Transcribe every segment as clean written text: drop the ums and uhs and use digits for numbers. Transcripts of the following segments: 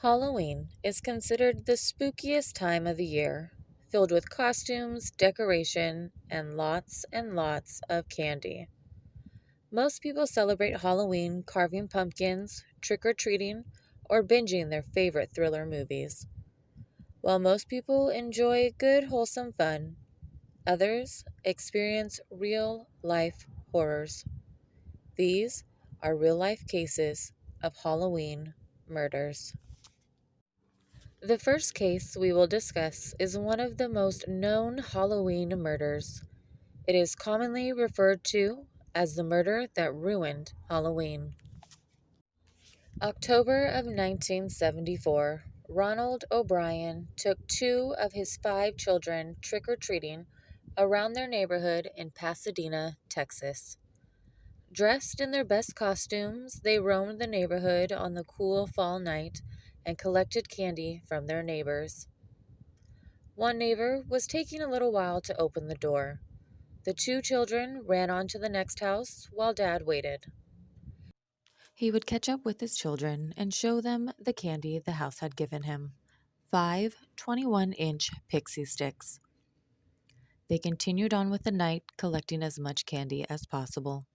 Halloween is considered the spookiest time of the year, filled with costumes, decoration, and lots of candy. Most people celebrate Halloween carving pumpkins, trick or treating, or binging their favorite thriller movies. While most people enjoy good, wholesome fun, others experience real life horrors. These are real life cases of Halloween murders. The first case we will discuss is one of the most known Halloween murders. It is commonly referred to as the murder that ruined Halloween. October of 1974, Ronald O'Brien took two of his five children trick or treating around their neighborhood in Pasadena, Texas. Dressed in their best costumes, they roamed the neighborhood on the cool fall night and collected candy from their neighbors. One neighbor was taking a little while to open the door. The two children ran on to the next house while Dad waited. He would catch up with his children and show them the candy the house had given him, five 21-inch pixie sticks. They continued on with the night, collecting as much candy as possible.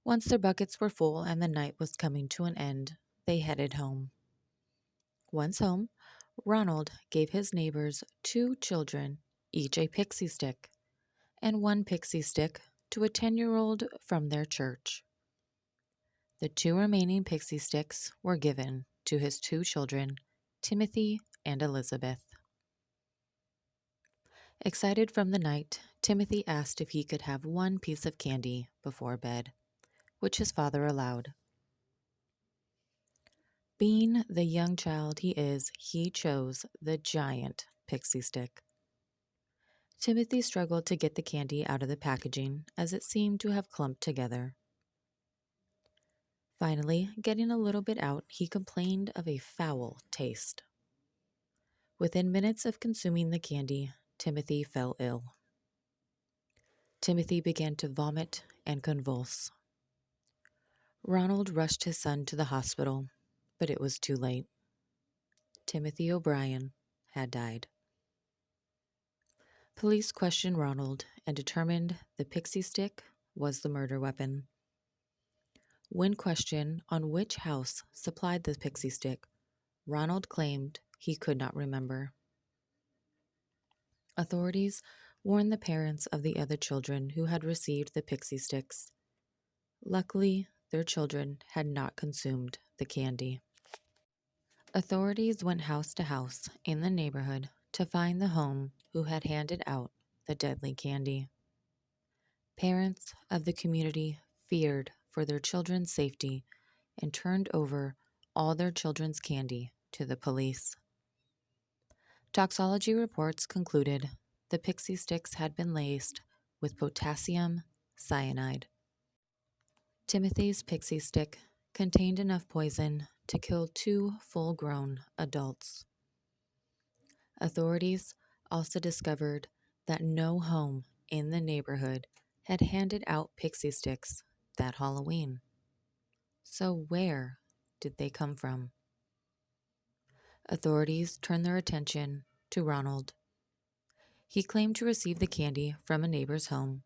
Once their buckets were full and the night was coming to an end, they headed home. Once home, Ronald gave his neighbors two children each a pixie stick and one pixie stick to a 10-year-old from their church. The two remaining pixie sticks were given to his two children, Timothy and Elizabeth. Excited from the night, Timothy asked if he could have one piece of candy before bed, which his father allowed. Being the young child he is, he chose the giant pixie stick. Timothy struggled to get the candy out of the packaging as it seemed to have clumped together. Finally, getting a little bit out, he complained of a foul taste. Within minutes of consuming the candy, Timothy fell ill. Timothy began to vomit and convulse. Ronald rushed his son to the hospital, but it was too late. Timothy O'Brien had died. Police questioned Ronald and determined the pixie stick was the murder weapon. When questioned on which house supplied the pixie stick, Ronald claimed he could not remember. Authorities warned the parents of the other children who had received the pixie sticks. Luckily, their children had not consumed the candy. Authorities went house to house in the neighborhood to find the home who had handed out the deadly candy. Parents of the community feared for their children's safety and turned over all their children's candy to the police. Toxology reports concluded the pixie sticks had been laced with potassium cyanide. Timothy's pixie stick contained enough poison to kill two full-grown adults. Authorities also discovered that no home in the neighborhood had handed out pixie sticks that Halloween. So where did they come from? Authorities turned their attention to Ronald. He claimed to receive the candy from a neighbor's home,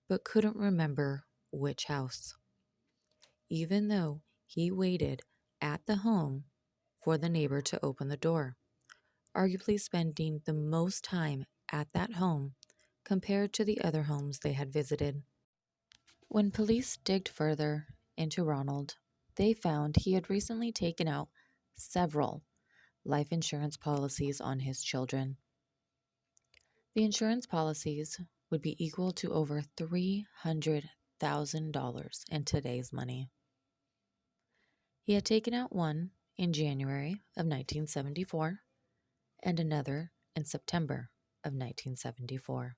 but couldn't remember which house, even though he waited at the home for the neighbor to open the door, arguably spending the most time at that home compared to the other homes they had visited. When police digged further into Ronald, they found he had recently taken out several life insurance policies on his children. The insurance policies would be equal to over $300,000 in today's money. He had taken out one in January of 1974 and another in September of 1974.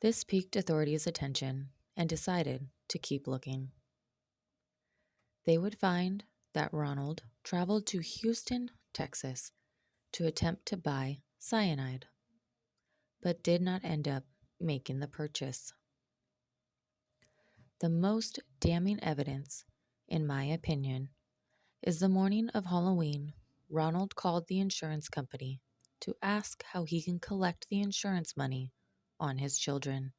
This piqued authorities' attention and decided to keep looking. They would find that Ronald traveled to Houston, Texas to attempt to buy cyanide, but did not end up making the purchase. The most damning evidence, in my opinion, Is the morning of Halloween, Ronald called the insurance company to ask how he can collect the insurance money on his children.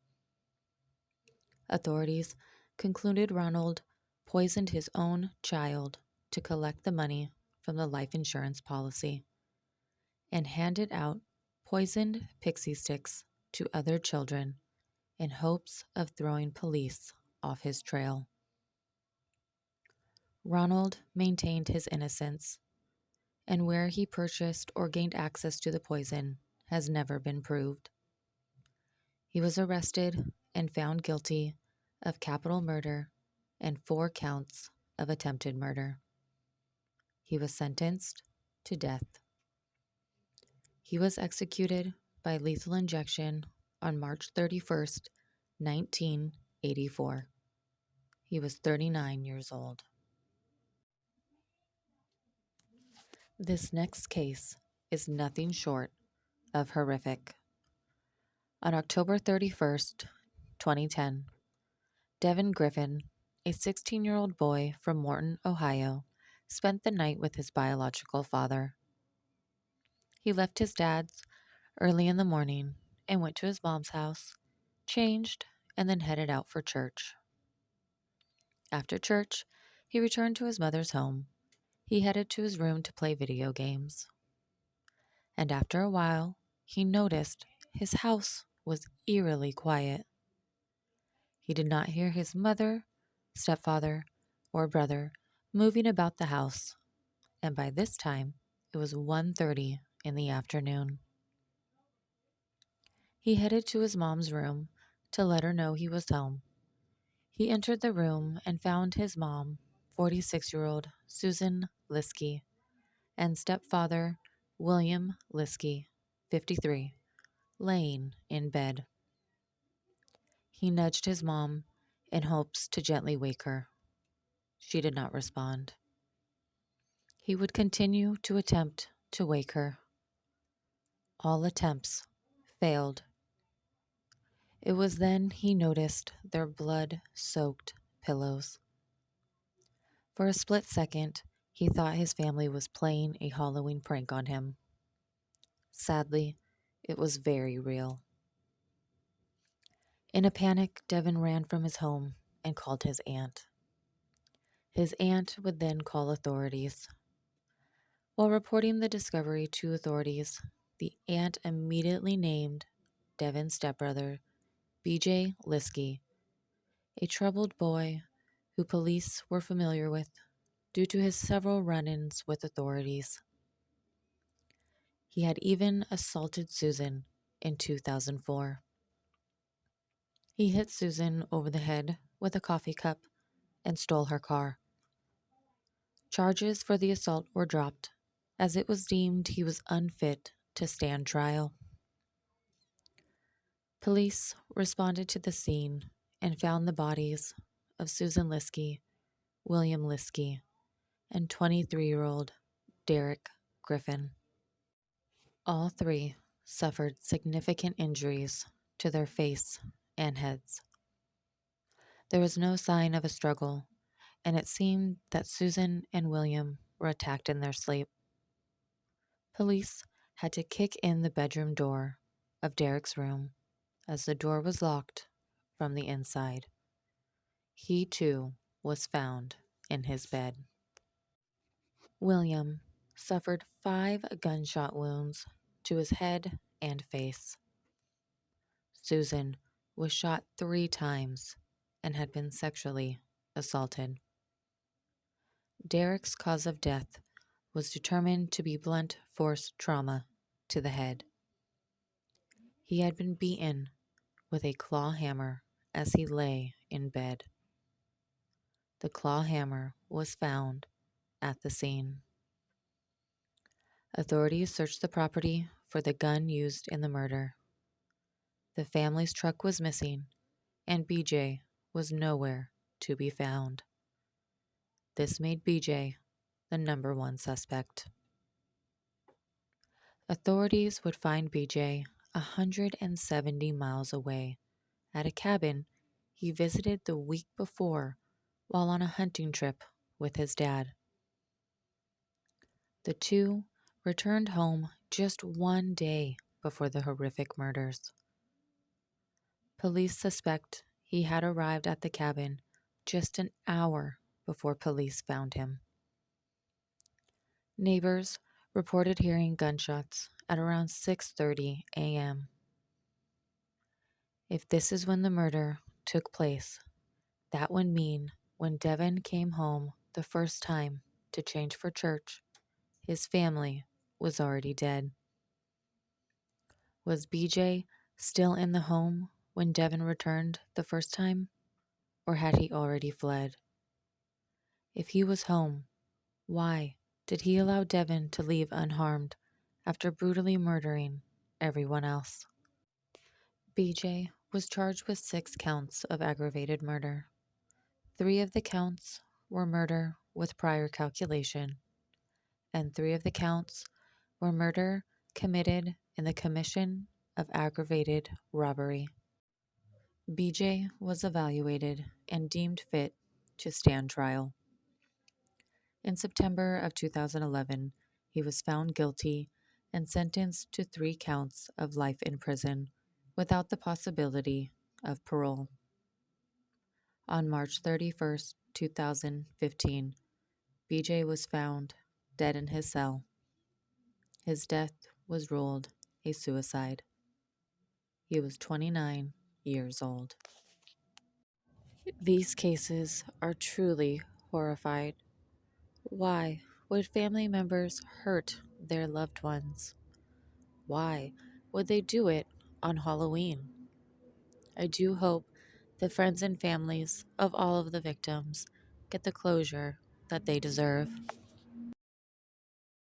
Authorities concluded Ronald poisoned his own child to collect the money from the life insurance policy and handed out poisoned pixie sticks to other children in hopes of throwing police off his trail. Ronald maintained his innocence, and where he purchased or gained access to the poison has never been proved. He was arrested and found guilty of capital murder and 4 counts of attempted murder. He was sentenced to death. He was executed by lethal injection on March 31st, 1984. He was 39 years old. This next case is nothing short of horrific. On October 31st, 2010, Devin Griffin, a 16-year-old boy from Morton, Ohio, spent the night with his biological father. He left his dad's early in the morning and went to his mom's house, changed, and then headed out for church. After church, he returned to his mother's home. He headed to his room to play video games. And after a while, he noticed his house was eerily quiet. He did not hear his mother, stepfather, or brother moving about the house, and by this time, it was 1:30 in the afternoon. He headed to his mom's room to let her know he was home. He entered the room and found his mom, 46-year-old Susan Liske, and stepfather, William Liske, 53, laying in bed. He nudged his mom in hopes to gently wake her. She did not respond. He would continue to attempt to wake her. All attempts failed. It was then he noticed their blood-soaked pillows. For a split second, he thought his family was playing a Halloween prank on him. Sadly, it was very real. In a panic, Devin ran from his home and called his aunt. His aunt would then call authorities. While reporting the discovery to authorities, the aunt immediately named Devin's stepbrother, B.J. Liske, a troubled boy who police were familiar with due to his several run-ins with authorities. He had even assaulted Susan in 2004. He hit Susan over the head with a coffee cup and stole her car. Charges for the assault were dropped, as it was deemed he was unfit to stand trial. Police responded to the scene and found the bodies of Susan Liske, William Liske, and 23-year-old Derek Griffin. All 3 suffered significant injuries to their face and heads. There was no sign of a struggle, and it seemed that Susan and William were attacked in their sleep. Police had to kick in the bedroom door of Derek's room as the door was locked from the inside. He, too, was found in his bed. William suffered 5 gunshot wounds to his head and face. Susan was shot 3 times and had been sexually assaulted. Derek's cause of death was determined to be blunt force trauma to the head. He had been beaten with a claw hammer as he lay in bed. The claw hammer was found at the scene. Authorities searched the property for the gun used in the murder. The family's truck was missing, and BJ was nowhere to be found. This made BJ the number 1 suspect. Authorities would find BJ 170 miles away at a cabin he visited the week before while on a hunting trip with his dad. The two returned home just one day before the horrific murders. Police suspect he had arrived at the cabin just an hour before police found him. Neighbors reported hearing gunshots at around 6:30 a.m. If this is when the murder took place, that would mean when Devin came home the first time to change for church, his family was already dead. Was BJ still in the home when Devin returned the first time, or had he already fled? If he was home, why did he allow Devin to leave unharmed after brutally murdering everyone else? BJ was charged with 6 counts of aggravated murder. 3 of the counts were murder with prior calculation, and 3 of the counts were murder committed in the commission of aggravated robbery. BJ was evaluated and deemed fit to stand trial. In September of 2011, he was found guilty and sentenced to 3 counts of life in prison without the possibility of parole. On March 31st, 2015, BJ was found dead in his cell. His death was ruled a suicide. He was 29 years old. These cases are truly horrified. Why would family members hurt their loved ones? Why would they do it on Halloween? I do hope the friends and families of all of the victims get the closure that they deserve.